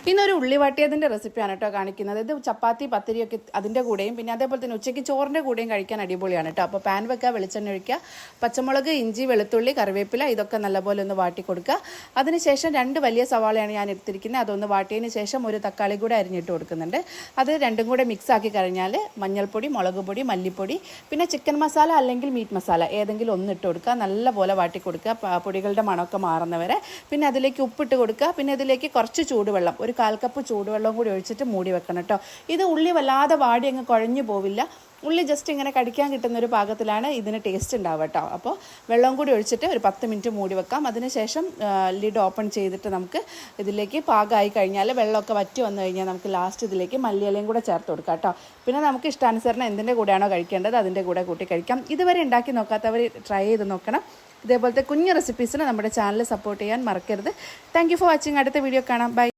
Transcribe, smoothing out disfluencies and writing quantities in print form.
ഇന്നൊരു ഉള്ളി വാട്ടിയതിൻ്റെ റെസിപ്പിയാണ് കേട്ടോ കാണിക്കുന്നത്. ഇത് ചപ്പാത്തി പത്തിരിയൊക്കെ അതിൻ്റെ കൂടെയും പിന്നെ അതേപോലെ തന്നെ ഉച്ചയ്ക്ക് ചോറിൻ്റെ കൂടെയും കഴിക്കാൻ അടിപൊളിയാണ് കേട്ടോ. അപ്പോൾ പാൻ വെക്കുക, വെളിച്ചെണ്ണ ഒഴിക്കുക, പച്ചമുളക്, ഇഞ്ചി, വെളുത്തുള്ളി, കറിവേപ്പില ഇതൊക്കെ നല്ലപോലെ ഒന്ന് വാട്ടി കൊടുക്കുക. അതിനുശേഷം 2 വലിയ സവാളയാണ് ഞാൻ എടുത്തിരിക്കുന്നത്. അതൊന്ന് വാട്ടിയതിന് ശേഷം ഒരു തക്കാളി കൂടെ അരിഞ്ഞിട്ട് കൊടുക്കുന്നുണ്ട്. അത് രണ്ടും കൂടെ മിക്സ് ആക്കി കഴിഞ്ഞാൽ മഞ്ഞൾപ്പൊടി, മുളക് പൊടി, മല്ലിപ്പൊടി, പിന്നെ ചിക്കൻ മസാല അല്ലെങ്കിൽ മീറ്റ് മസാല ഏതെങ്കിലും ഒന്ന് ഇട്ട് കൊടുക്കുക. നല്ലപോലെ വാട്ടി കൊടുക്കുക, പൊടികളുടെ മണമൊക്കെ മാറുന്നവരെ. പിന്നെ അതിലേക്ക് ഉപ്പിട്ട് കൊടുക്കുക. പിന്നെ ഇതിലേക്ക് കുറച്ച് ചൂടുവെള്ളം, ഒരു 1/4 കപ്പ് ചൂടുവെള്ളം കൂടി ഒഴിച്ചിട്ട് മൂടി വെക്കണം കേട്ടോ. ഇത് ഉള്ളി വല്ലാതെ വാടി അങ്ങ് കുഴഞ്ഞു പോവില്ല. ഉള്ളി ജസ്റ്റ് ഇങ്ങനെ കടിക്കാൻ കിട്ടുന്ന ഒരു പാകത്തിലാണ് ഇതിന് ടേസ്റ്റ് ഉണ്ടാവുക കേട്ടോ. അപ്പോൾ വെള്ളം കൂടി ഒഴിച്ചിട്ട് ഒരു 10 മിനിറ്റ് മൂടി വെക്കാം. അതിനുശേഷം ലിഡ് ഓപ്പൺ ചെയ്തിട്ട് നമുക്ക് ഇതിലേക്ക് പാകമായി കഴിഞ്ഞാൽ വെള്ളമൊക്കെ വറ്റി വന്നു കഴിഞ്ഞാൽ നമുക്ക് ലാസ്റ്റ് ഇതിലേക്ക് മല്ലിയിലയും കൂടെ ചേർത്ത് കൊടുക്കാം കേട്ടോ. പിന്നെ നമുക്ക് ഇഷ്ടാനുസരണം എന്തിൻ്റെ കൂടെയാണോ കഴിക്കേണ്ടത് അതിൻ്റെ കൂടെ കൂട്ടി കഴിക്കാം. ഇതുവരെ ഉണ്ടാക്കി നോക്കാത്തവർ ട്രൈ ചെയ്ത് നോക്കണം. ഇതേപോലത്തെ കുഞ്ഞു റെസിപ്പീസിന് നമ്മുടെ ചാനൽ സപ്പോർട്ട് ചെയ്യാൻ മറക്കരുത്. Thank you for watching. അടുത്ത വീഡിയോ കാണാം. ബൈ.